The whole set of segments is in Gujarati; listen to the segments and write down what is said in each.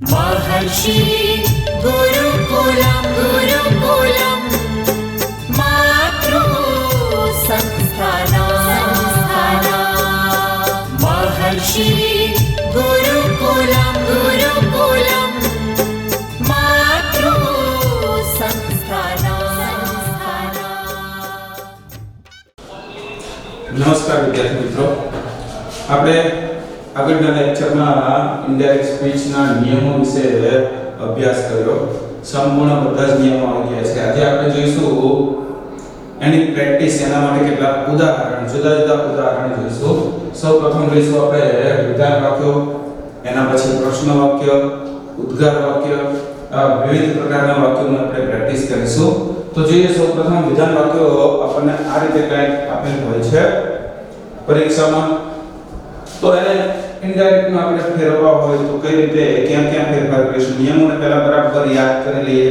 महर्षि गुरुकुलम गुरुकुलम मातृ संस्थाना महर्षि गुरुकुलम गुरुकुलम मातृ संस्थाना। नमस्कार विद्यार्थी मित्रों, આપણે આગળના લેક્ચરમાં ઇનડાયરેક્ટ સ્પીચના નિયમો વિશે અભ્યાસ કર્યો. સંપૂર્ણ બધા જ નિયમો આવી ગયા છે. આજે આપણે જોઈશું એની પ્રેક્ટિસ, એના માટે કેટલાક ઉદાહરણ, જુદા જુદા ઉદાહરણ જોઈશું. સૌપ્રથમ જોઈશું આપણે વિધાન વાક્યો, એના પછી પ્રશ્ન વાક્ય, ઉદ્ગાર વાક્ય, આ વિવિધ પ્રકારના વાક્યોની આપણે પ્રેક્ટિસ કરીશું. તો જોઈએ સૌપ્રથમ વિધાન વાક્યો આપણને આ રીતે કંઈક આપેલ હોય છે પરીક્ષામાં. તો એને ઇનડાયરેક્ટ માં આપણે ફેરવવા હોય તો કઈ રીતે, ક્યાં ક્યાં ફેરફાર કરીશું, નિયમોને પહેલા બરાબર યાદ કરી લઈએ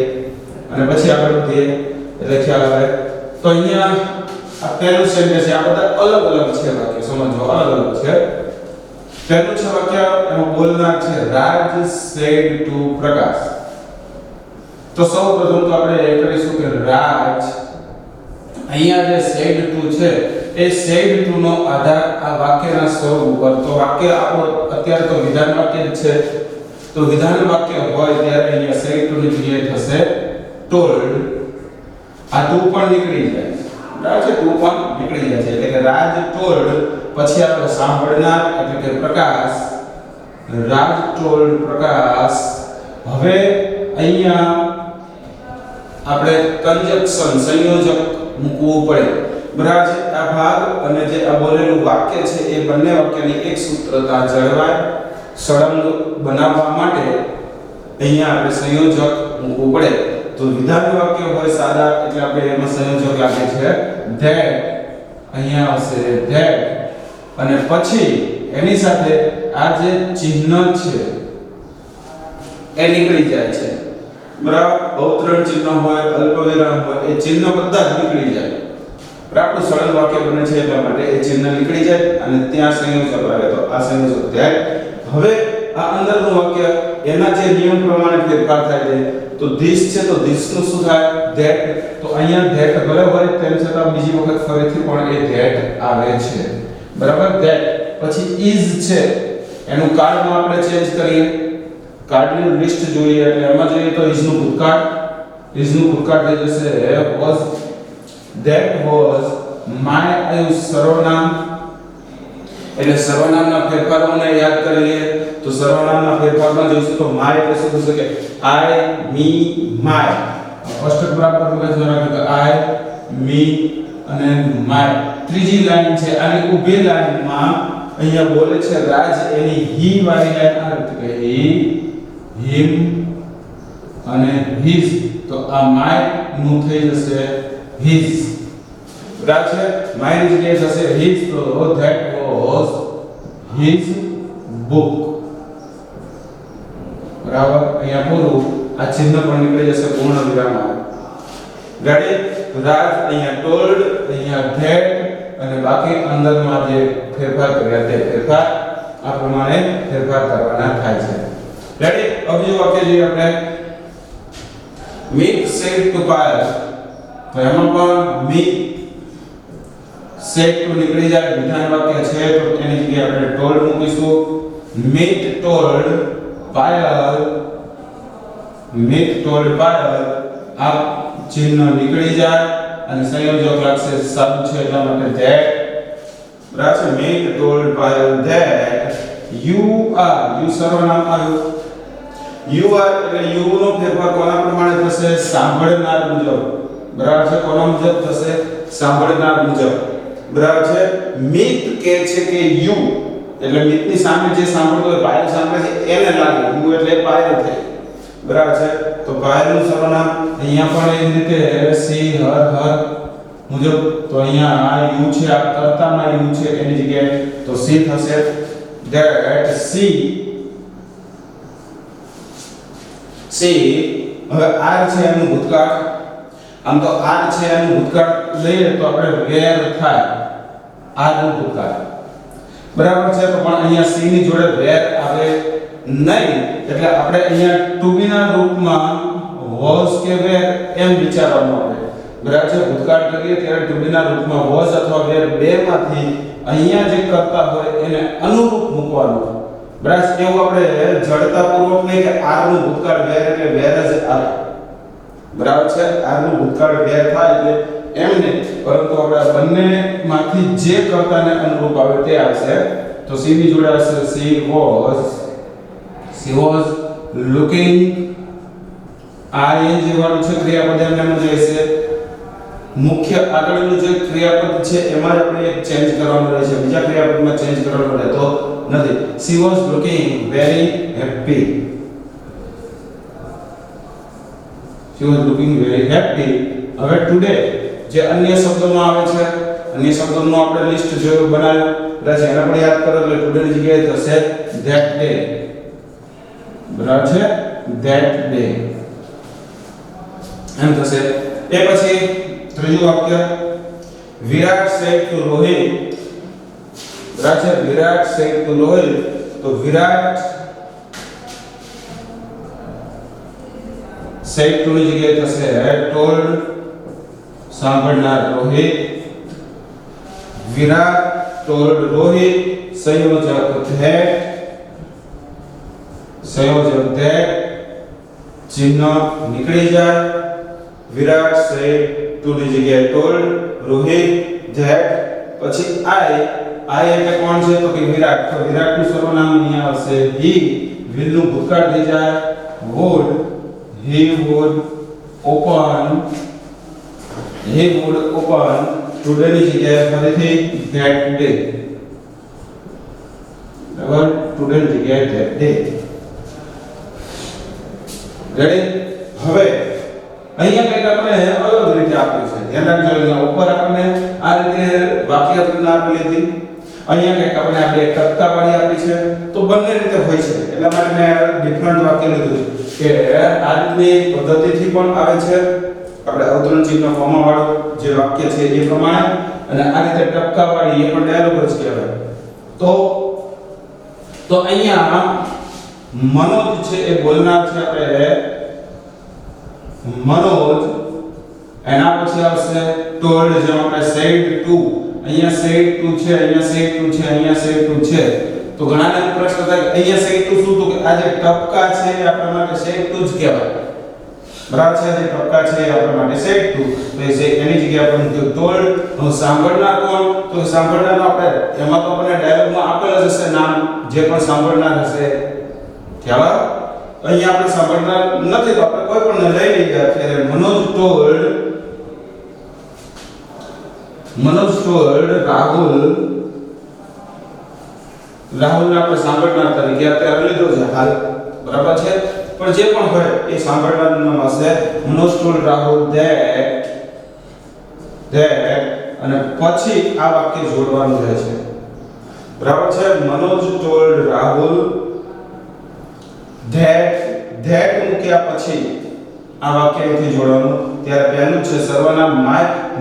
અને પછી આગળ વધીએ એટલે ખ્યાલ આવે. તો અહીંયા આ પહેલું સેન્ટેન્સ છે, આ બધા અલગ અલગ છે વાક્ય, સમજો અલગ અલગ છે. પહેલું છે વાક્ય, એમાં બોલનાર છે રાજ સેડ ટુ પ્રકાશ. તો સૌપ્રથમ તો આપણે એ કરીશું કે રાજ, અહીંયા જે સેડ ટુ છે એ સેડ ટુ નો આધાર આ વાક્યના સ્વરૂપ ઉપર. તો વાક્ય આપણો અત્યારે તો વિધાન વાક્ય જ છે, તો વિધાન વાક્ય હોય ત્યારે અહીંયા સેડ ટુ ની જગ્યાએ થશે ટોલ્ડ. આ ટુ પણ નીકળી જાય, બરાબર છે, ટુ પણ નીકળી જાય છે એટલે કે રાજ ટોલ્ડ, પછી આપણે સાંભળનાર એટલે કે પ્રકાશ, રાજ ટોલ્ડ પ્રકાશ. હવે અહીંયા આપણે કંજક્શન, સંયોજક મૂકવું પડે, બરાબર છે. આ ભાગ અને જે આ બોલેલું વાક્ય છે એ બંને વાક્યની એક સૂત્રતા જળવાય, સળંગ બનાવવા માટે અહીંયા આપણે સંયોજક મૂકવું પડે. તો વિધાન વાક્ય હોય સાદા એટલે આપણે એમાં સંયોજક લાગે છે that, અહીંયા આવશે that, અને પછી એની સાથે આ જે ચિહ્ન છે એ નીકળી જાય છે, બરાબર. અવતરણ ચિહ્ન હોય, અલ્પવિરામ હોય, એ ચિહ્ન બધા જ નીકળી જાય. આપણું સરળ વાક્ય બને છે એટલા માટે એ ચિહ્ન નીકળી જાય અને ત્યાં સંયોજક લાગે, તો આ સંયોજક that. હવે આ અંદરનું વાક્ય એના જે નિયમ પ્રમાણે ફેરફાર થાય છે. તો this છે તો this નું શું થાય that. તો અહીંયા that ભલે હોય તેમ છતાં બીજી વખત ફરીથી પણ એ that આવે છે, બરાબર. that પછી is છે, એનું કાળમાં આપણે ચેન્જ કરીએ, કાર્ડની લિસ્ટ જોઈએ એટલે એમાં જોઈએ તો is નું ભૂતકાળ, is નું ભૂતકાળ થઈ જશે was. that was my, આયુ સર્વનામ એટલે સર્વનામના ફેરફારોને યાદ કરી લઈએ. તો સર્વનામના ફેરફારમાં જોઈશું તો my એટલે શું થશે કે I, me, my. ફર્સ્ટ બરાબર લખજો કે I, me અને my. ત્રીજી લાઈન છે, આની ઊભી લાઈનમાં અહીંયા બોલે છે રાજ, એની he વાળી લાઈન આ રીતે કે he, him અને his. તો આ my નું થઈ જશે his, બરાબર છે. my ની જગ્યાએ થશે his, તો that was his book, બરાબર. અહીંયા પૂરું, આ ચિહ્ન પણ નીકળી જશે પૂર્ણ વિરામ. રેડી. રાજ, અહીંયા told, અહીંયા that અને બાકી અંદરમાં જે ફેરફાર કર્યા તે ફેરફાર આ પ્રમાણે ફેરફાર કરવાના થાય છે. રેડી. હવે જો વાક્ય જોઈએ આપણે meet said to Payal, તો એમાં પણ meet said to નીકળી જાય, વિધાન વાક્ય છે તો એની જગ્યાએ આપણે told મૂકીશું. meet told Payal, meet told Payal, આ ચિહ્ન નીકળી જાય અને સંયોજક લાગશે સબ છે એટલા માટે that, બરાબર છે. meet told Payal that you are, you સર્વનામ આવ્યું. you are એટલે you નો ફેરફાર કોના પ્રમાણે થશે, સાંભળનાર મુજબ, બરાબર છે. કોના મુજબ થશે, સાંભળનાર મુજબ, બરાબર છે. મિત કે છે કે you એટલે મિતની સામે જે સાંભળતો હોય, પાયલ સાંભળે છે એને લાગે you એટલે પાયલ થઈ, બરાબર છે. તો પાયલનું સર્વનામ અહીંયા પણ એ જ રીતે she, her, her મુજબ. તો અહીંયા આ you છે, આ કર્તામાં you છે એની જગ્યાએ તો she થશે that she. હવે r છે એનું ભૂતકાળ, આમ તો r છે એનું ભૂતકાળ લઈએ તો આપણે where થાય, r નું ભૂતકાળ, બરાબર છે. તો પણ અહીંયા c ની જોડે where આવે નહીં, એટલે આપણે અહીંયા ટુ બી ના રૂપમાં વોઝ કે વેર એમ વિચારવાનું આવે. બરાબર છે. ભૂતકાળ કરીએ ત્યારે ટુ બી ના રૂપમાં વોઝ અથવા વેર બેમાંથી અહીંયા જે કરતા હોય એને અનુરૂપ મૂકવાનું. બરાબર છે. એવું આપણે જડતાપૂર્વક નહીં કે આર નું ભૂતકાળ વેર એટલે વેર જ આર. બરાબર છે. આર નું ભૂતકાળ વેર થાય એટલે એમ નહીં, પરંતુ આપણે બંનેમાંથી જે કર્તાને અનુરૂપ આવે તે આવશે. તો સી ની જોડે આવશે સી વોઝ લુકિંગ. આ એ જે વાળું છે ક્રિયાપદ એમને એમ જ રહેશે. મુખ્ય આગળનું જે ક્રિયાપદ છે એમાં જ આપણે એક ચેન્જ કરવાનું રહેશે, બીજા ક્રિયાપદમાં ચેન્જ કરવાનો રહેતો નથી. She was looking very happy. She was looking very happy. હવે ટુડે જે અન્ય શબ્દોમાં આવે છે, અન્ય શબ્દોનું આપણે લિસ્ટ જોયું બનાવ્યું, બરાબર છે. એના પણ યાદ કરો એટલે ટુડે ની જગ્યાએ થશે ધેટ ડે. બરાબર છે. ધેટ ડે એમ થશે. એ પછી ત્રીજું વાક્ય વિરાટ સેડ ટુ રોહિત. બરાબર છે. વિરાટ સેડ ટુ રોહિત. તો વિરાટ સેડ ટુ ની જગ્યાએ થશે ટોલ્ડ. સાંભળનાર રોહિત. વિરાટ ટોલ્ડ રોહિત. સંયોજક ધેટ. સંયોજક ધેટ. ચિહ્ન નીકળી જાય. વિરાટ સેડ ટુ ની જગ્યાએ ટોલ્ડ રોહિત ધેટ. પછી આઈ એટલે કોણ છે તો કે વિરાટ. તો વિરાટનું સર્વનામ અહીંયા આવશે હી. વિલ નું ભૂતકાળ થઈ જાય would. he would open. he would open today ની જગ્યાએ ફરીથી that day. બરાબર. today ની જગ્યાએ that day. રેડી. હવે અહીંયા કંઈક આપણે અલગ રીતે આપ્યું છે, ધ્યાન રાખજો. અહીંયા ઉપર આપણે આ રીતે વાક્ય રચના આપી લીધી, અહીંયા કંઈક આપણે આ બે ટપકાવાળી આપી છે. તો બંને રીતે હોય છે, એટલા માટે મેં ડિફરન્ટ વાક્ય લીધું કે આ રીતની પદ્ધતિથી પણ આવે છે, આપણે અવતરણ ચિહ્ન કોમા વાળું જે વાક્ય છે એ પ્રમાણે, અને આ રીતે ટપકાવાળી એ પણ ડાયલોગ જ કહેવાય. તો અહીંયા મનોજ છે એ બોલનાર છે આપણે મનોજ. એના પછી આવશે ટોલ્ડ, જેમ આપણે સેડ ટુ. અહીંયા સેડ ટુ છે, અહીંયા સેડ ટુ છે, અહીંયા સેડ ટુ છે. તો ઘણાને પ્રશ્ન થાય કે અહીંયા સેડ ટુ શું? તો કે આ જે ટપકા છે એ આપણા માટે સેડ ટુ જ કહેવાય. બરાબર છે. જે ટપકા છે એ આપણા માટે સેડ ટુ. તો એ એની જગ્યાએ આપણે મૂક્યું ટોલ્ડ. હવે સાંભળનાર કોણ? તો સાંભળનારનો આપણે એમાં તો આપણને ડાયલોગમાં આપેલ જ હશે નામ, જે પણ સાંભળનાર હશે. ખ્યાલ? અહીંયા આપણે સાંભળનાર નથી તો આપણે કોઈ પણ લઈ લઈએ. અત્યારે મનોજ ટોલ્ડ રાહુલ. રાહુલને આપણે સાંભળનાર તરીકે અત્યારે લીધો છે હાલ. બરાબર છે. પણ જે પણ હોય એ સાંભળનારનું નામ હશે મનોજ ટોલ્ડ રાહુલ ધેટ. અને પછી આ વાક્ય જોડવાનું રહેશે. બરાબર છે. મનોજ ટોલ્ડ રાહુલ ધેટ મૂક્યા પછી આ વાક્યથી જોડવાનું. ત્યારે પહેલું છે સર્વનામ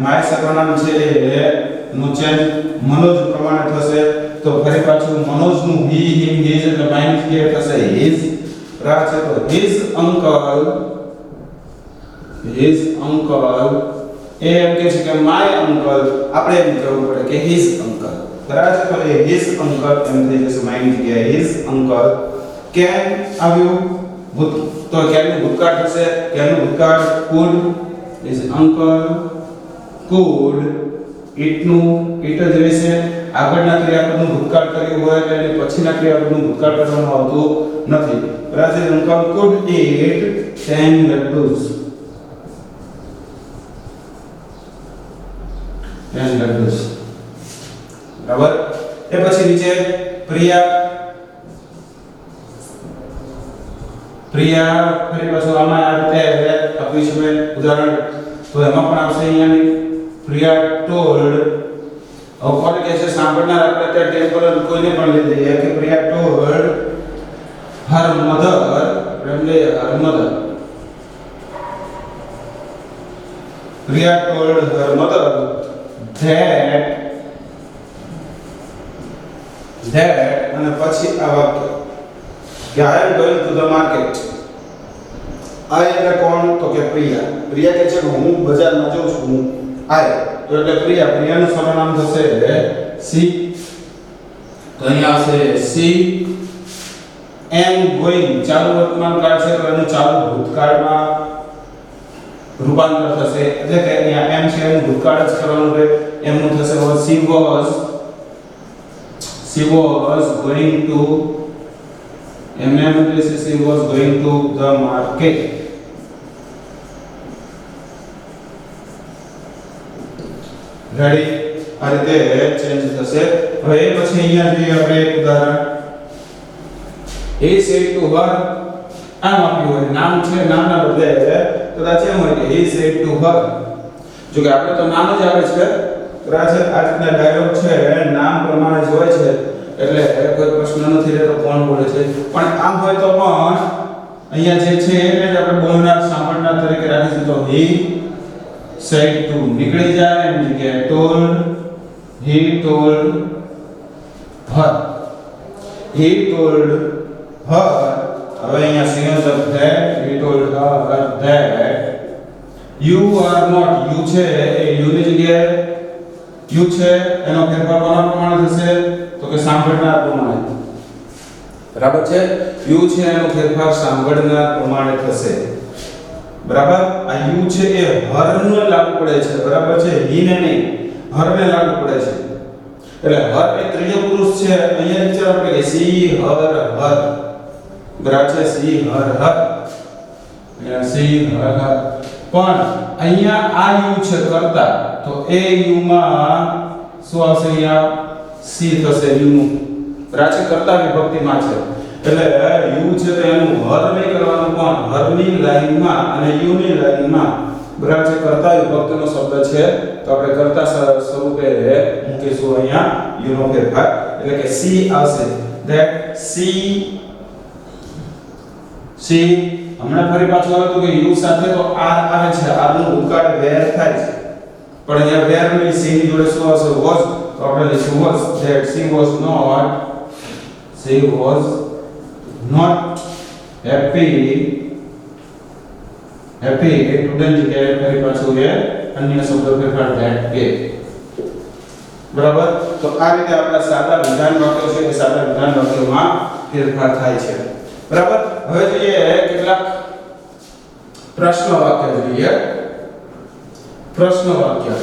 માય સર્વનામ છે નું ચેન્જ મનોજ પ્રમાણે થશે. તો ફરી પાછું મનોજનું હી હિમ હિઝ એટલે માય ની જગ્યાએ થશે હિઝ. બરાબર છે. તો હિઝ અંકલ એ એમ કહે છે કે માય અંકલ. આપણે એમ કહેવું પડે કે હિઝ અંકલ. બરાબર છે. તો એ હિઝ અંકલ એમ થઈ જશે માય ની જગ્યાએ હિઝ અંકલ. કેન આવ્યું તો કેનનું ભૂતકાળ થશે. કેનનું ભૂતકાળ could. is uncle could. ઈટનું ઈટ જ રહેશે. આગળના ક્રિયાપદનું ભૂતકાળ કર્યું હોય એટલે એની પછીના ક્રિયાપદનું ભૂતકાળ કરવાનું આવતું નથી. બરાબર છે. uncle could eat 10 laddus. 10 laddus. બરાબર. એ પછી નીચે પ્રિયા ફરી પાછું આમાં આ રીતે આપ્યું છે મેં ઉદાહરણ. તો એમાં પણ આવશે અહીંયાની પ્રિયા ટોલ્ડ. હવે કોને કહે છે? સાંભળનાર આપણે ત્યાં ટેમ્પરલ કોઈને પણ લઈ લઈએ કે પ્રિયા ટોલ્ડ હર મધર. એટલે her mother. Priya told her mother that અને પછી આ વાક્ય કે I am going to the market. આ એટલે કોણ? તો કે પ્રિયા. પ્રિયા કહે છે કે હું બજારમાં જાઉં છું. હું આઈ તો એટલે પ્રિયા. પ્રિયાનું સર્વનામ થશે સી. તો અહીંયા આવશે સી એમ ગોઈંગ. ચાલુ વર્તમાન કાળ છે તો એનું ચાલુ ભૂતકાળમાં રૂપાંતર થશે. એટલે કે અહીંયા એમ છે એનું ભૂતકાળ જ કરવાનું છે. એમનું થશે she was going to એમને એમ એટલે છે she was going to the market. Ready? આ રીતે ચેન્જ થશે. હવે એ પછી અહીંયા જોઈએ આપણે એક ઉદાહરણ. he said to her. આમ આપ્યું હોય નામ છે, નામના બદલે કદાચ એમ હોય કે he said to her. જો કે આપણે તો નામ જ આવે છે. કદાચ આ રીતના ડાયલોગ છે નામ પ્રમાણે જ હોય છે એટલે કોઈ પ્રશ્ન નથી રહેતો કોણ બોલે છે. પણ આમ હોય તો પણ અહીંયા જે છે એને જ આપણે બોલનાર સાંભળનાર તરીકે રાખીશું. તો he said to નીકળી જાય એમ જગ્યાએ told. he told her. he told her. હવે અહીંયા સંયોજક છે. he told her that you are not. you છે એ you ની જગ્યાએ you છે એનો ફેરફાર કોના પ્રમાણે થશે? તો કે સાંભળનાર પ્રમાણે. બરાબર છે? you છે એનો ફેરફાર સાંભળનાર પ્રમાણે થશે. બરાબર? આ you છે એ her ને લાગુ પડે છે. બરાબર છે? he ને નહીં, her ને લાગુ પડે છે. એટલે her એ ત્રીજો પુરુષ છે. અહીંયા વિચારો આપણે કે she her her. બરાબર છે? she her her. she her her. પણ અહીંયા આ યુ છે કરતા તો એ યુ માં શું આવશે? અહીંયા સી થશે યુ નું. બરાબર છે? કરતા વિભક્તિમાં છે એટલે યુ છે તો એનું હર નહીં કરવાનું પણ હરની લાઈનમાં અને યુ ની લાઈનમાં બરાબર છે કરતા વિભક્તિનો શબ્દ છે તો આપણે કરતા સ્વરૂપે મૂકીશું અહીંયા યુ નો ફેરફાર એટલે કે સી આવશે. ધેટ સી હમણાં ફરી પાછું આવે તો કે યુ સાથે તો આર આવે છે. આર નું ભૂતકાળ વેર થાય છે પણ અહીંયા વેર ની સી ની જોડે શું આવશે? વોઝ. તો આપણે લઈશું was. That she was not happy A student જગ્યાએ ફરી પાછું એ અન્ય શબ્દ ફેરફાર ધેટ કે. બરાબર? તો આ રીતે આપણા સાદા વિધાન વાક્યો છે એ સાદા વિધાન વાક્યોમાં ફેરફાર થાય છે. બરાબર? હવે જોઈએ કેટલાક પ્રશ્ન વાક્ય જોઈએ. પ્રશ્ન વાક્ય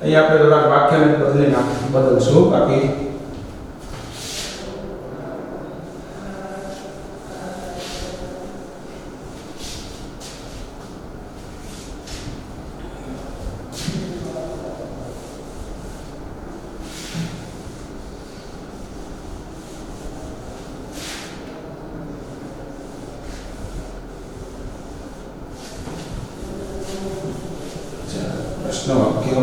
અહીં આપણે થોડાક વાક્યને બદલશું. બાકી પ્રશ્ન વાક્ય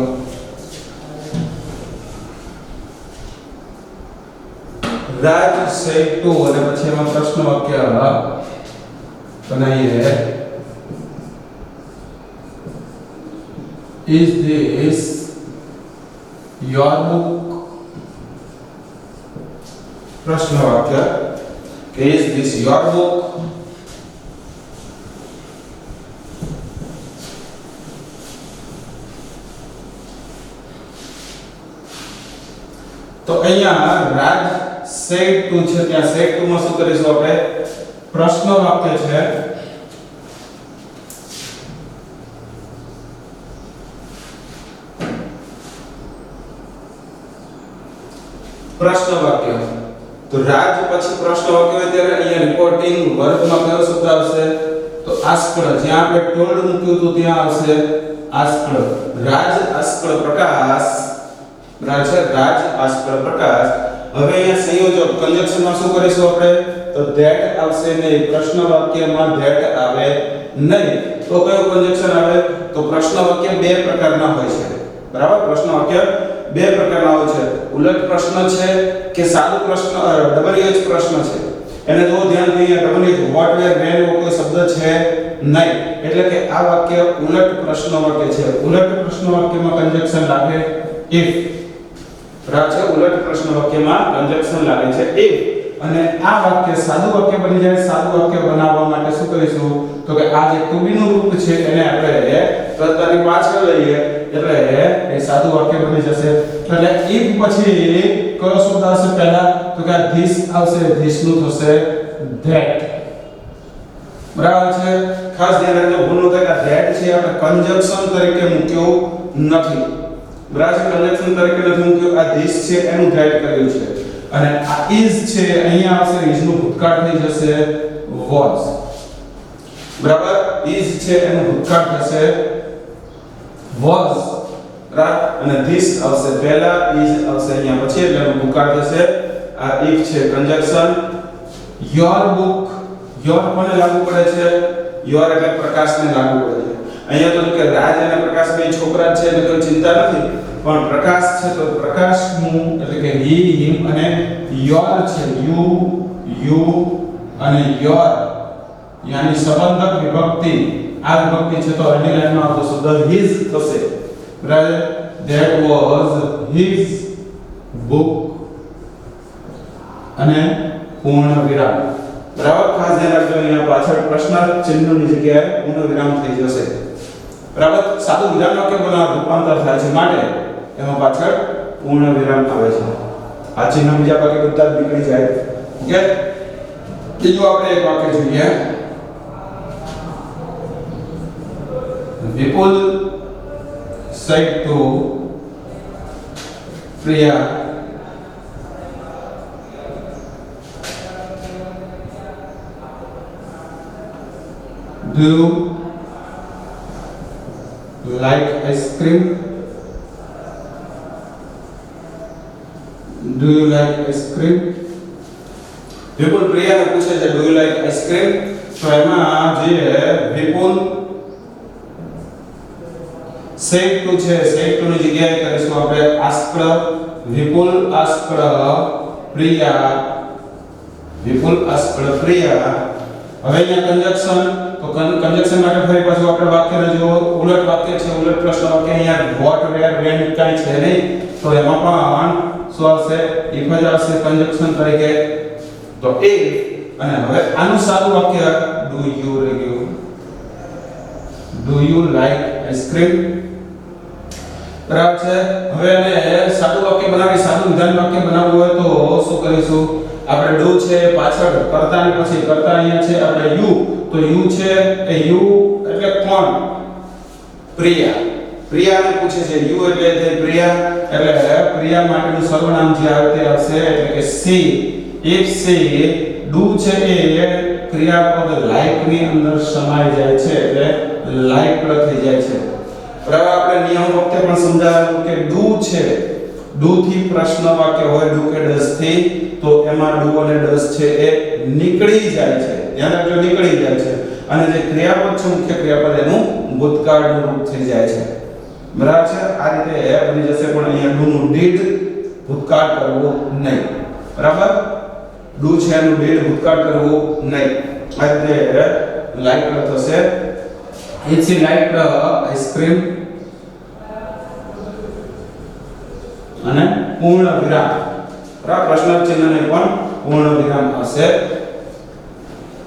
રાજ said to અને પછી એમાં પ્રશ્ન વાક્ય બનાવીએ. Is this your book? પ્રશ્ન વાક્ય કે is this your book? તો અહીંયા રાજ said to છે ત્યાં said to માં શું કરીશું આપણે? પ્રશ્ન વાક્ય છે. પ્રશ્ન વાક્ય તો રાજ પછી પ્રશ્ન વાક્ય હોય ત્યારે અહીંયા રિપોર્ટિંગ વર્ગમાં કયો શબ્દ આવશે? તો આસ્કળ. જ્યાં આપણે ટોલ્ડ મૂક્યું હતું ત્યાં આવશે આસ્કળ. રાજ આસ્કળ પ્રકાશ. બરાબર છે? રાજ આસ્કળ પ્રકાશ. હવે અહીંયા સંયોજક કંજક્શનમાં શું કરીશું આપણે? તો ધેટ આવશે નહીં. પ્રશ્ન વાક્યમાં ધેટ આવે નહીં. તો કયું કંજક્શન આવે? તો પ્રશ્ન વાક્ય બે પ્રકારના હોય છે. બરાબર? પ્રશ્ન વાક્ય બે પ્રકારના હોય છે. ઉલટ પ્રશ્ન છે કે સાદું પ્રશ્ન ડબલ પ્રશ્ન છે. એને જો ધ્યાનથી અહીંયા ડબલ વોટ વેર વેન એવો કોઈ શબ્દ છે નહીં. એટલે કે આ વાક્ય ઉલટ પ્રશ્ન વાક્ય છે. ઉલટ પ્રશ્ન વાક્યમાં કંજક્શન લાગે if. બરાબર છે? ઉલટ પ્રશ્ન વાક્યમાં કંજક્શન લાગે છે if. અને આ વાક્ય સાદું વાક્ય બની જાય. સાદું વાક્ય બનાવવા માટે શું કરીશું તો કે આ જે to be નું રૂપ છે એને આપણે કર્તાની પાછળ લઈએ એટલે એ સાદું વાક્ય બની જશે. એટલે if પછી કયો શબ્દ આવશે પહેલા તો કે this આવશે. this નું થશે that. બરાબર છે. ખાસ ધ્યાન રાખજો ભૂલ ન થાય કે that છે આપણે કન્જંક્શન તરીકે મૂક્યું નથી. બરાબર છે. કન્જંક્શન તરીકે નથી મૂક્યું. આ this છે એનું that કર્યું છે. અને આ is છે અહીંયા આવશે is નું ભૂતકાળ થઈ જશે was. બરાબર. is છે એનું ભૂતકાળ થશે was. બરાબર. અને this આવશે પહેલા is આવશે અહીંયા પછી એટલે એનું ભૂતકાળ થશે. આ if છે કન્જંક્શન. your book યોર કોને લાગુ પડે છે? યોર એટલે પ્રકાશને લાગુ પડે છે. અહીંયા તો કે રાજ અને પ્રકાશ બે છોકરા છે એટલે કોઈ ચિંતા નથી, પણ પ્રકાશ છે તો પ્રકાશનું એટલે કે હી હિમ અને યોર છે યુ અને યોર યાની સંબંધક વિભક્તિ. આ વિભક્તિ છે તો અન્ય લાઈનમાં આવતો શબ્દ હિઝ થશે. બરાબર. that was his book અને પૂર્ણ વિરામ. બરાબર. ખાસ ધ્યાન રાખજો અહીંયા પાછળ પ્રશ્ન ચિહ્નની જગ્યાએ પૂર્ણ વિરામ થઈ જશે. બરાબર. સાદું વિરામ વાક્ય બનાવવા રૂપાંતર થાય છે માટે એમાં પાછળ પૂર્ણ વિરામ આવે છે. આ ચિહ્ન બીજા વાક્ય બધા જ નીકળી જાય. ઓકે. બીજું આપણે એક વાક્ય જોઈએ. વિપુલ said to Priya, do you like ice cream? Do you like ice cream? વિપુલ પ્રિયાને પૂછે છે do you like ice cream? તો એમાં જે વિપુલ said to છે said to ની જગ્યાએ કરીશું આપણે asked. વિપુલ asked પ્રિયા. વિપુલ asked પ્રિયા. હવે અહીંયા કન્જંક્શન તો કન્જંક્શન માટે ફરી પાછું આપણે વાક્યને જો ઉલટ વાક્ય છે ઉલટ પ્રશ્ન વાક્ય અહીંયા what where when કાઈ છે નહીં તો એમાં પણ શું આવશે if જ આવશે કન્જંક્શન તરીકે. તો if અને હવે આનું સાદું વાક્ય do you like ice cream? બરાબર છે. હવે એને સાદું વાક્ય બનાવી સાદું વિધાન વાક્ય બનાવવું હોય તો શું કરીશું આપણે do છે પાછળ કર્તાની પછી કર્તા અહીંયા છે આપણે you તો you છે એ you એટલે કોણ? પ્રિયા. પ્રિયાને પૂછે છે you એટલે તે પ્રિયા એટલે પ્રિયા માટેનું સર્વનામ જે આવે તે આવશે એટલે કે she. if she do છે એ ક્રિયાપદ like ની અંદર સમાઈ જાય છે એટલે liked થઈ જાય છે. બરાબર. આપણે નિયમ વખતે પણ સમજાવ્યું કે do છે do થી પ્રશ્ન વાક્ય હોય do કે does થી તો એમાં do અને does છે એ નીકળી જાય છે. ધ્યાન રાખજો નીકળી જાય છે. અને જે ક્રિયાપદ છે મુખ્ય ક્રિયાપદ એનું ભૂતકાળનું રૂપ થઈ જાય છે. બરાબર છે. આ રીતે બની જશે. પણ અહીંયા do નું did ભૂતકાળ કરવું નહીં. બરાબર. do છે એનું did ભૂતકાળ કરવું નહીં. આ રીતે liked થશે. It's like ice cream અને પૂર્ણ વિરામ. બરાબર. પ્રશ્ન ચિહ્નને પણ પૂર્ણ વિરામ હશે.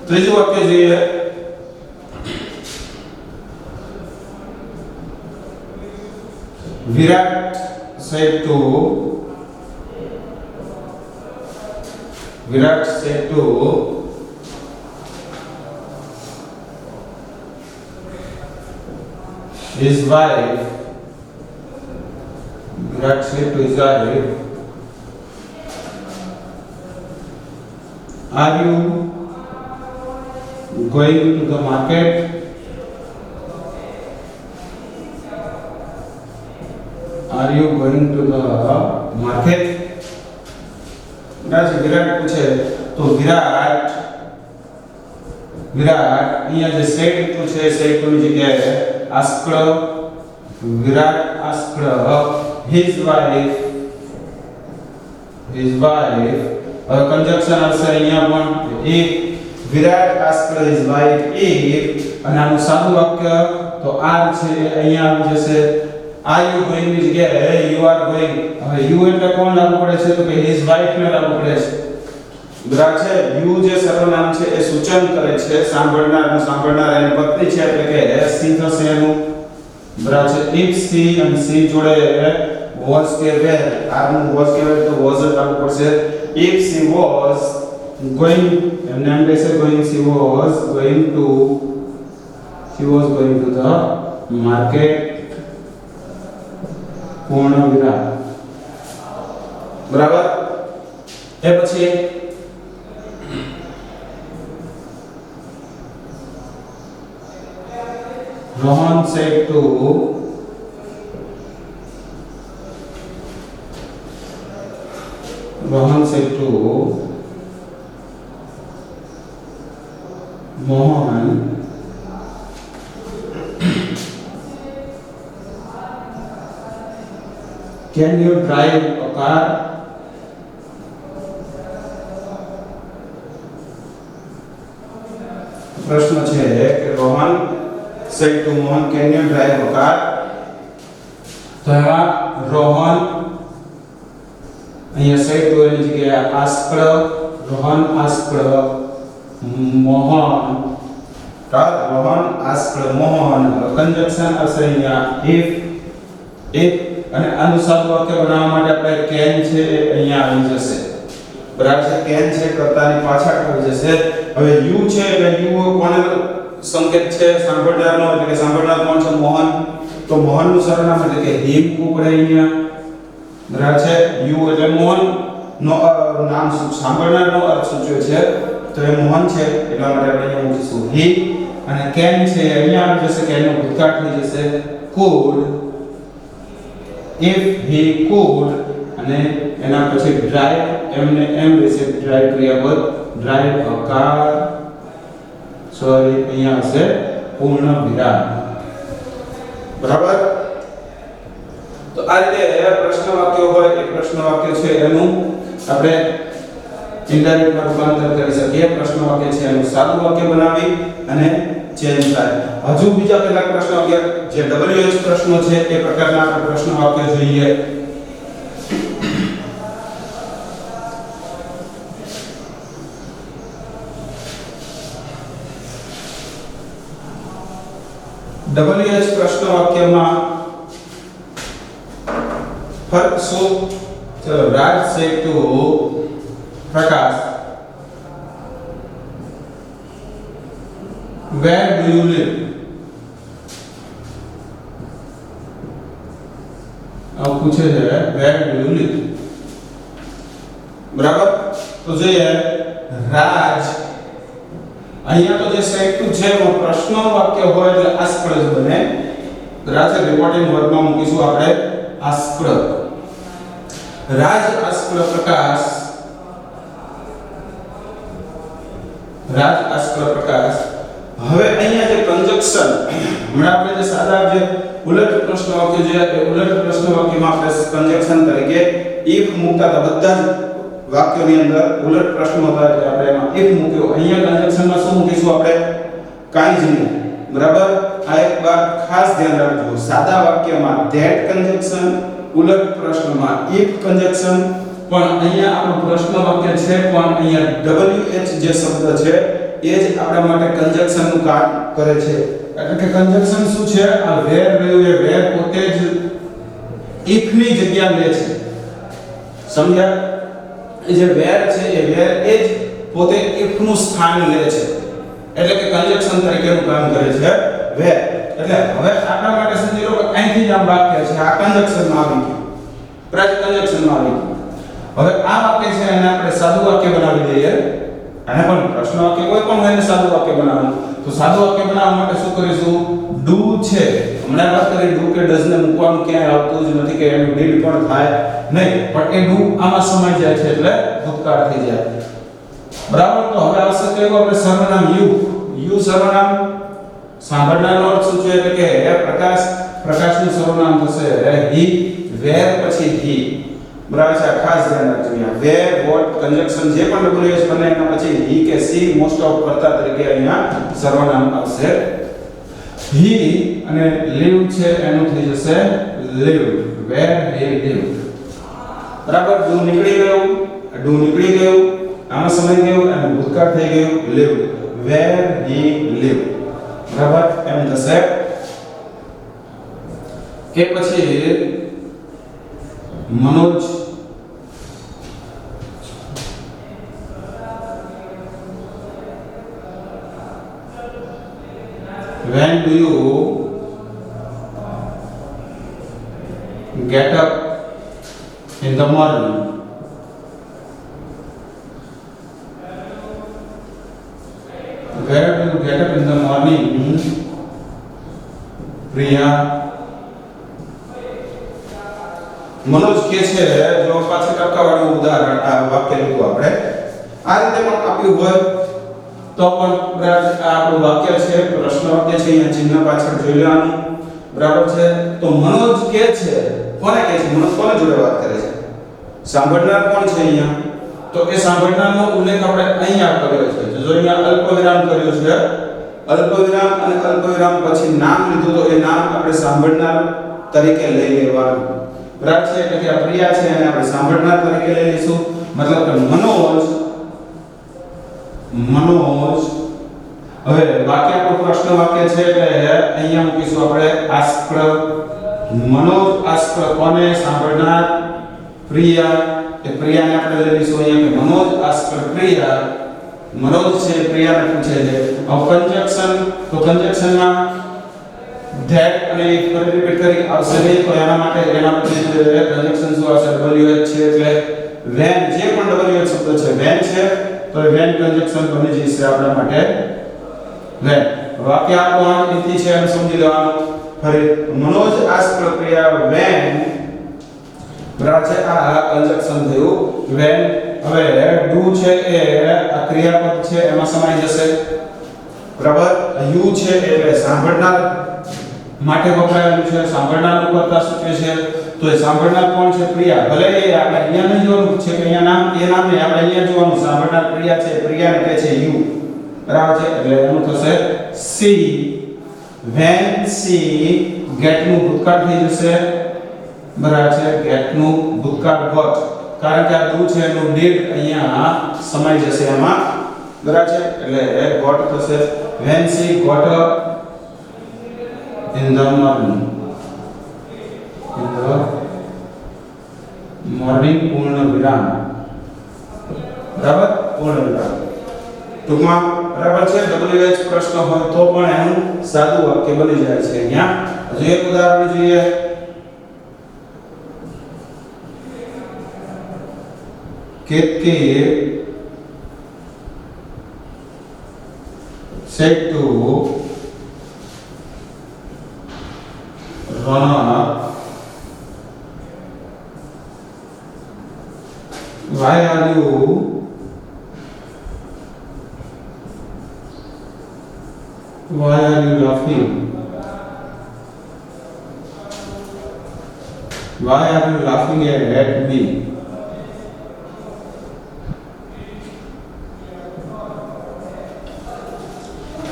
ત્રીજું વાક્ય જોઈએ. વિરાટ said to his wife. Virat said to his wife, are you going to the market? Are you going to the market? વિરાટ પૂછે તો વિરાટ અહીંયા જે said to છે said to ની જગ્યાએ asked. વિરાટ asked his wife. હવે કન્જંક્શન આવશે અહીંયા પણ if. Virat asked his wife if અને આનું સાદું વાક્ય તો are છે અહીંયા આવી જશે. are you going ની જગ્યાએ you are going. હવે you એટલે કોણ લાગુ પડે છે તો કે his wife ને લાગુ પડે છે. બરાબર છે. યુ જે સર્વનામ છે એ સૂચન કરે છે સાંભળનાર એની પત્ની છે એટલે કે સી થશે એનું. બરાબર છે. ઇફ સી અને સી જોડે વોઝ કે વેર આર નું વોઝ કે વેર તો વોઝ જ લાગુ પડશે. ઇફ સી વોઝ going એમને એમ કહેશે going she was going to the market પૂર્ણ વિરામ. બરાબર. એ પછી Rohan said to Mohan, can you drive a car? પ્રશ્ન છે કે Rohan said to Mohan, can you drive a car? તો એમાં રોહન અહીંયા said to એની જગ્યાએ asked, Rohan asked Mohan, Rohan asked Mohan. Conjunction હશે અહીંયા if અને આનું સાદું વાક્ય બનાવવા માટે આપણે can છે એ અહીંયા આવી જશે. બરાબર છે. can છે કર્તાની પાછળ આવી જશે. હવે you છે એટલે you કોને સંકેત છે? સાંભળનારનો. એટલે કે સાંભળનાર કોણ છે? મોહન. તો મોહનનું સરનામ એટલે કે him કુકડે અહીંયા. બરાબર છે. you એટલે મોહન નો નામ સાંભળનારનો અર્થ સૂચવે છે. તો એ મોહન છે એટલા માટે આપણે અહીંયા મૂકીશું he. અને can છે અહીંયા આવી જશે. can નો ભૂતકાળ થઈ જશે could. if he could અને એના પછી drive એમને એમ રહેશે drive ક્રિયાપદ drive a car. સોરી અહીંયા હશે પૂર્ણ વિરામ. બરાબર. તો આ રીતે પ્રશ્ન વાક્ય હોય એ પ્રશ્ન વાક્ય છે એનું આપણે ઇનડાયરેક્ટ માં રૂપાંતર કરી શકીએ. પ્રશ્ન વાક્ય છે એનું સાદું વાક્ય બનાવી અને ચેન્જ થાય. હજુ બીજા કેટલાક પ્રશ્ન વાક્ય જે WH પ્રશ્નો છે એ પ્રકારના આપણે પ્રશ્ન વાક્ય જોઈએ. WH પ્રશ્ન વાક્યમાં ફરક શું? ચલો. રાજ said to Prakash, where do you live? अब पूछे है where do you live? बराबर. तो જોઈએ રાજ અહીંયા તો જે said to છે એમાં પ્રશ્ન વાક્ય હોય એટલે આસ્કડ જ બને. રાજ રિપોર્ટિંગ વર્બમાં મૂકીશું આપણે આસ્કડ. રાજ આસ્કડ પ્રકાશ. રાજ આસ્કડ પ્રકાશ. હવે અહીંયા જે કંજક્શન હમણાં આપણે જે સાદા જે ઉલટ પ્રશ્ન વાક્ય જે ઉલટ પ્રશ્ન વાક્યમાં આપણે કંજક્શન તરીકે if મૂકતા હતા. બધા જ વાક્યોની અંદર ઉલટ પ્રશ્નો હતા એટલે આપણે એમાં if મૂક્યો. અહીંયા કંજક્શનમાં શું મૂકીશું આપણે? કાંઈ જ નહીં. બરાબર. આ એક વાત ખાસ ધ્યાન રાખજો. સાદા વાક્યમાં that કંજક્શન, ઉલટ પ્રશ્નમાં if કંજક્શન. પણ અહીંયા આપણો પ્રશ્ન વાક્ય છે પણ અહીંયા WH જે શબ્દ છે એ જ આપણા માટે કંજક્શન નું કામ કરે છે. એટલે કે કંજક્શન શું છે? આ where રહ્યું એ where પોતે જ if ની જગ્યા લે છે. સમજ્યા? એ જે where છે એ where એ જ પોતે if નું સ્થાન લે છે. એટલે કે કંજક્શન તરીકેનું કામ કરે છે where. એટલે હવે આપણા માટે સમજી લો કે અહીંથી જ આ વાક્ય છે આ કંજક્શનમાં આવી ગયું. પ્રાચ કંજક્શનમાં આવી ગયું. હવે આ વાક્ય છે એને આપણે સાદું વાક્ય બનાવી દઈએ. અને પણ પ્રશ્ન વાક્ય કોઈ પણ હોય ને સાદું વાક્ય બનાવવાનું. તો સાદું વાક્ય બનાવવા માટે શું કરીશું? do છે. હમણાં વાત કરી do કે does ને મૂકવાનું ક્યાંય આવતું જ નથી કે એનું did પણ થાય નહીં. પણ એ do આમાં સમાઈ જાય છે એટલે ભૂતકાળ થઈ જાય. બરાબર. તો હવે આવશે કયું? આપણે સર્વનામ you સર્વનામ સાંભળનારનો અર્થ સૂચવે એટલે કે પ્રકાશનું સર્વનામ થશે he. where પછી he. બરાબર છે. ખાસ ધ્યાન રાખજો અહીંયા where what કંજક્શન જે પણ WH બને એના પછી he કે she મોસ્ટ ઓફ કરતા તરીકે અહીંયા સર્વનામ આવશે. he અને live છે એનું થઈ જશે lived. where he lived. બરાબર. do નીકળી ગયું આમાં સમય ગયો અને ભૂતકાળ થઈ ગયું lived, where he lived. બરાબર એમ થશે. કે પછી Manoj when do you get up in the morning? Where do you get up in the morning, Priya? Manoj કે છે જો પાછળ ટકાવાળું ઉદાહરણ આ વાક્ય લીધું આપણે આ રીતે પણ આપ્યું હોય તો પણ બરાબર આ આપણું વાક્ય છે પ્રશ્ન વાક્ય છે અહીંયા ચિહ્ન પાછળ જોઈ લેવાનું બરાબર છે. તો મનોજ કે છે કોને કહે છે? મનોજ કોને જોડે વાત કરે છે? સાંભળનાર કોણ છે અહીંયા? તો એ સાંભળનારનો ઉલ્લેખ આપણે અહીંયા કર્યો છે. જો અહીંયા અલ્પવિરામ કર્યો છે, અલ્પવિરામ અને અલ્પવિરામ પછી નામ લીધું તો એ નામ આપણે સાંભળનાર તરીકે લઈ લેવાનું બરાબર છે. એટલે કે આ પ્રિયા છે એને આપણે સાંભળનાર તરીકે લઈ લઈશું. મતલબ કે મનોજ હવે વાક્ય આપણું પ્રશ્ન વાક્ય છે એટલે અહીંયા મૂકીશું આપણે આસ્ક્ડ. મનોજ આસ્ક્ડ કોને? સાંભળનાર પ્રિયા. એ પ્રિયાને આપણે લઈ લઈશું અહીંયા કે મનોજ આસ્ક્ડ પ્રિયા. મનોજ છે પ્રિયાને પૂછે છે. હવે કંજક્શન તો કંજક્શનમાં ધેટ અને if ફરી રિપીટ કરી આવશે નહીં તો એના માટે કંજક્શન શું આવશે? WH છે એટલે when જે પણ WH શબ્દ છે when છે તો when કંજક્શન બની જશે આપણા માટે when. વાક્ય આપણું આ રીતિ છે એમ સમજી લેવાનું. ફરી મનોજ આસ્ક્ડ પ્રિયા when બરાબર છે આ કંજક્શન થયું when. હવે do છે એ આ ક્રિયાપદ છે એમાં સમાઈ જશે બરાબર. you છે એટલે સાંભળનાર માટે વપરાયેલું છે, સાંભળનારનું કરતા સૂચવે છે. તો એ સાંભળનાર કોણ છે? પ્રિયા. ભલે એ આપણે અહીંયા નહીં જોવાનું છે કે અહીંયા નામ એ નામ ને આપણે અહીંયા જોવાનું. સાંભળનાર પ્રિયા છે, પ્રિયાને કહે છે you બરાબર છે. એટલે એનું થશે she. when she get નું ભૂતકાળ થઈ જશે બરાબર છે. get નું ભૂતકાળ got કારણ કે આ do છે એનું did અહીંયા સમાઈ જશે એમાં બરાબર છે. એટલે got થશે when she got up in the morning. In the morning પૂર્ણ વિરામ બરાબર. પૂર્ણ વિરામ ટૂંકમાં બરાબર છે. WH પ્રશ્ન હોય તો પણ એનું સાદું વાક્ય બની જાય છે. અહીંયા હજુ એક ઉદાહરણ જોઈએ. Ketki said to Ronak, why are you laughing? Why are you laughing at me?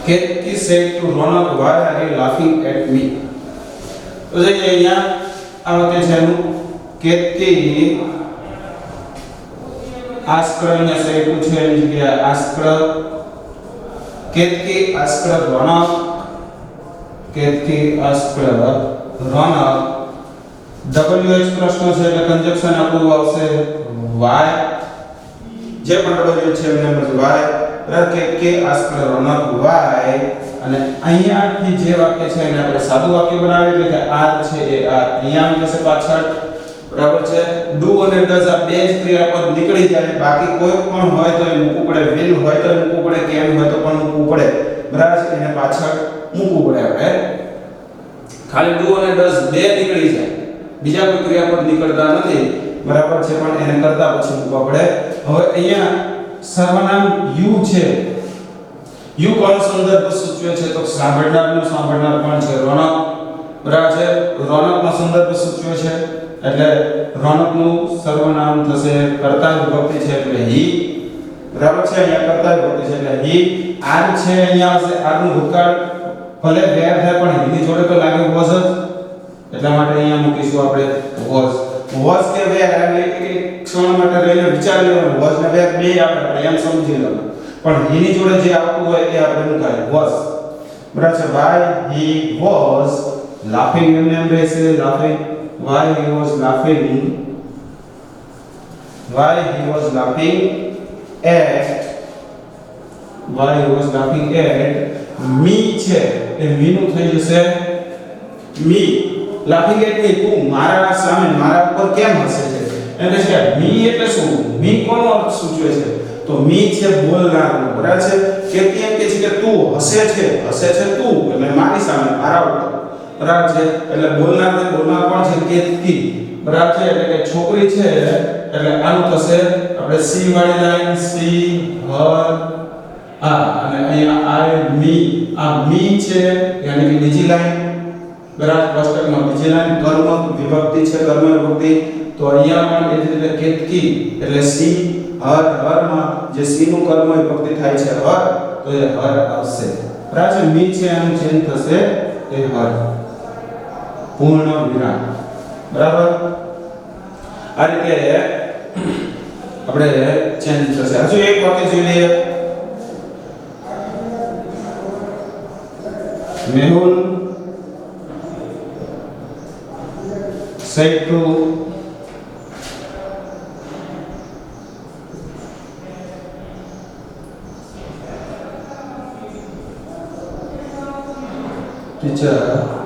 Ketki said to Ronak, why are you laughing at me? તો જે અહીંયા આ વાક્ય છે એનું કેતકી આસ્ક્ડ અહીંયા સેટું છે એની જગ્યાએ આસ્ક્ડ. કેતકી આસ્ક્ડ રોનક. કેતકી આસ્ક્ડ રોનક. WH પ્રશ્ન છે એટલે કંજક્શન આપણું આવશે why. જે પણ WH છે એમને મતલબ why. Ketaki asked Raunak why. અને અહીંયાથી જે વાક્ય છે એને આપણે સાદું વાક્ય બનાવીએ એટલે કે આ છે એ આ અહીંયા આવી જશે પાછળ બરાબર છે. do અને does આ બે જ ક્રિયાપદ નીકળી જાય. બાકી કોઈ પણ હોય તો એ મૂકવું પડે. will હોય તો મૂકવું પડે. can હોય તો પણ મૂકવું પડે બરાબર છે. એને પાછળ મૂકવું પડે આપણે. ખાલી do અને does બે નીકળી જાય. બીજા કોઈ ક્રિયાપદ નીકળતા નથી બરાબર છે પણ એને કરતા પછી મૂકવા પડે. હવે અહીંયા સર્વનામ you છે. યુ કોનો સંદર્ભ સૂચવે છે? તો સાંભળનારનો સાંભળનાર કોણ છે? રોનક બરાબર છે. રોનકનો સંદર્ભ સૂચવે છે એટલે રોનકનું સર્વનામ થશે કર્તા વિભક્તિ છે એટલે હી બરાબર છે. અહીંયા કર્તા વિભક્તિ છે એટલે હી. આર છે અહીંયા આવશે. આરનું ભૂતકાળ ભલે વેર થાય પણ હીની જોડે તો લાગે વોઝ જ એટલા માટે અહીંયા મૂકીશું આપણે વોઝ. વોઝ કે વેર એટલે એક ક્ષણ માટે રહીને વિચાર લેવાનો વોઝ ને વેર બે આપણે એમ સમજી લેવાનું પણ એની જોડે જે આવતું હોય એ આપણે મુકાય વોઝ બરાબર છે why he was laughing એમને એમ રહેશે laughing why he was laughing at me છે એ me નું થઈ જશે me laughing at me તું મારા સામે મારા ઉપર કેમ હસે છે એટલે છે me એટલે શું me કોનો અર્થ સૂચવે છે તો me છે બોલનારનો બરાબર છે કેતી એમ કે છે કે તું હસે છે તું એટલે મારી સામે મારા ઉપર બરાબર છે એટલે બોલનાર કોણ છે કેતી બરાબર છે એટલે કે છોકરી છે એટલે આનું થશે આપણે સી વાળી લાઈન સી હર અને અહીંયા આઈ મી આ મી છે યાની કે બીજી લાઈન બરાબર કોષ્ટકમાં બીજી લાઈન કર્મ વિભક્તિ છે કર્મ વિભક્તિ તો અહીંયા પણ એ જ રીતે કેતકી એટલે સી હર માં જે સી નું કર્મ વિભક્તિ થાય છે હર તો એ હર આવશે બરાબર છે મી છે એનું ચેન્જ થશે એ હર પૂર્ણ વિરામ બરાબર આ રીતે આપણે ચેન્જ થશે હજુ એક વાક્ય જોઈ લઈએ Mehul said to teacher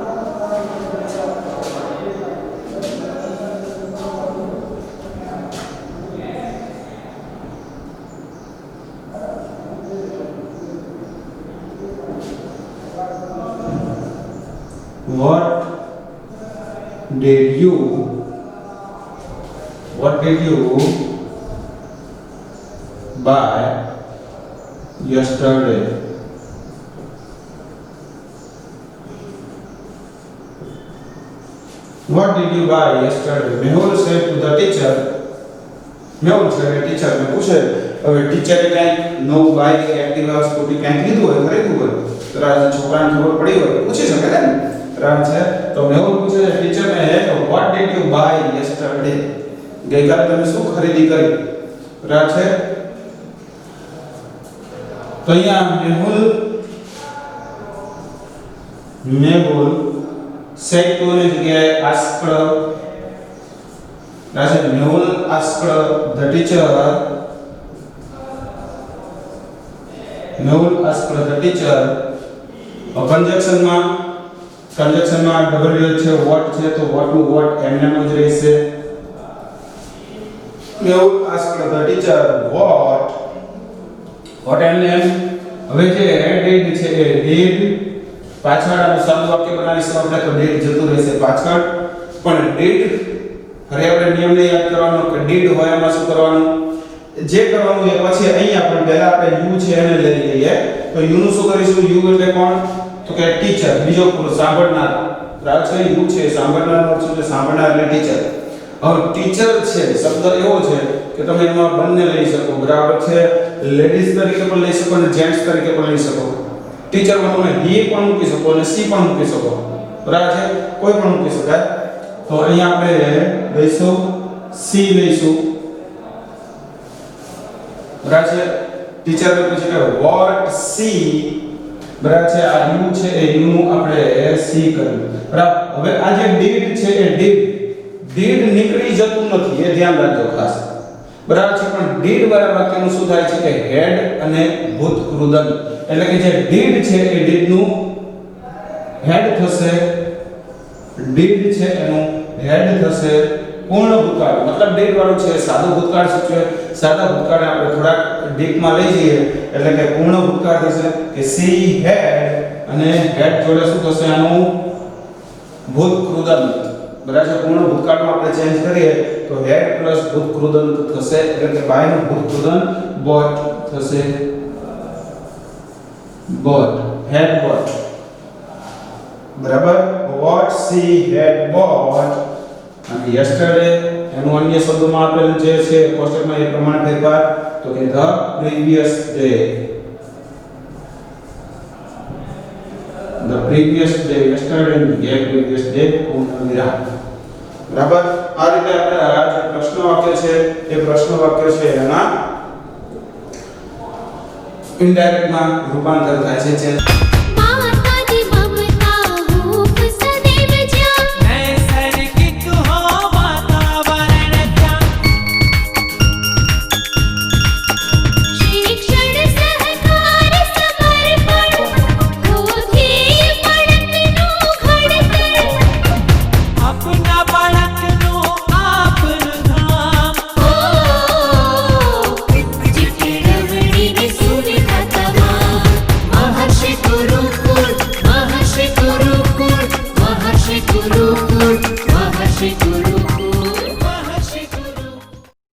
what did you buy yesterday? What did you buy yesterday? Mehul said to the teacher. Mehul said teacher ને પૂછે હવે ટીચરે કંઈક નવું બાઈક એક્ટિવા સ્કૂટી કંઈક લીધું હોય ખરીદ્યું હોય તો રાજ છોકરાને ખબર પડી હોય પૂછી શકે ને બરાબર છે તો મેહુલ પૂછે છે ટીચરને what did you buy yesterday? ગઈકાલે તમે શું ખરીદી કરી બરાબર છે તો અહીંયા મેહુલ said to ની જગ્યાએ asked રાસે Mehul asked the teacher કંજક્શનમાં w છે what છે તો what નું what એમને જ રહેશે Mehul asked the teacher what એમને હવે જે did છે એ did પાછળ આનું શબ્દ વાક્ય બનાવીશું આપણે તો did જતું રહેશે પાછળ પણ did હવે આપણે નિયમને યાદ કરવાનો કે did હોય એમાં શું કરવાનું જે કરવાનું એ પછી અહીંયા પણ પહેલા આપણે u છે એને લઈ લઈએ તો u નું શું કરીશું u એટલે કોણ તો કે ટીચર બીજો પૂરો સાંભળનાર બરાબર છે u છે સાંભળનારનો અર્થ એટલે સાંભળનાર એટલે ટીચર હવે ટીચર છે શબ્દ એવો છે કે તમે એમાં બંને લઈ શકો બરાબર છે લેડીઝ તરીકે પણ લઈ શકો અને જેન્ટ્સ તરીકે પણ લઈ શકો ટીચરમાં તમે he પણ મૂકી શકો અને she પણ મૂકી શકો બરાબર છે કોઈ પણ મૂકી શકાય તો અહીંયા આપણે લઈશું she લઈશું બરાબર છે ટીચરને પૂછે કે what she બરાબર છે આ u છે એ u નું આપણે she કર્યું બરાબર હવે આ જે did છે એ did નીકળી જતું નથી એ ધ્યાન રાખજો ખાસ બરાબર છે પણ did વાળા વાક્યનું શું થાય છે કે હેડ અને ભૂતકૃદન એટલે કે જે did છે એ did નું હેડ થશે did છે એનું હેડ થશે પૂર્ણ ભૂતકાળ મતલબ did વાળું છે સાદો ભૂતકાળ સૂચવે સાદા ભૂતકાળને આપણે થોડાક ડીપમાં લઈ જઈએ એટલે કે પૂર્ણ ભૂતકાળ થશે કે she had અને had જોડે શું થશે આનું ભૂતકૃદન બરાબર છે પૂર્ણ ભૂતકાળમાં આપણે ચેન્જ કરીએ તો had પ્લસ ભૂતકૃદન થશે એટલે કે by નું ભૂતકૃદન bought થશે bought had bought બરાબર what she had bought અને yesterday એનું અન્ય શબ્દોમાં આપેલું જે છે કોષ્ટકમાં એ પ્રમાણે ફેરફાર તો કે the previous day yesterday and the previous day પૂર્ણ વિરામ બરાબર આ રીતે આપણે આ જે પ્રશ્ન વાક્ય છે એ પ્રશ્ન વાક્ય છે એના ઇનડાયરેક્ટ માં રૂપાંતર થાય છે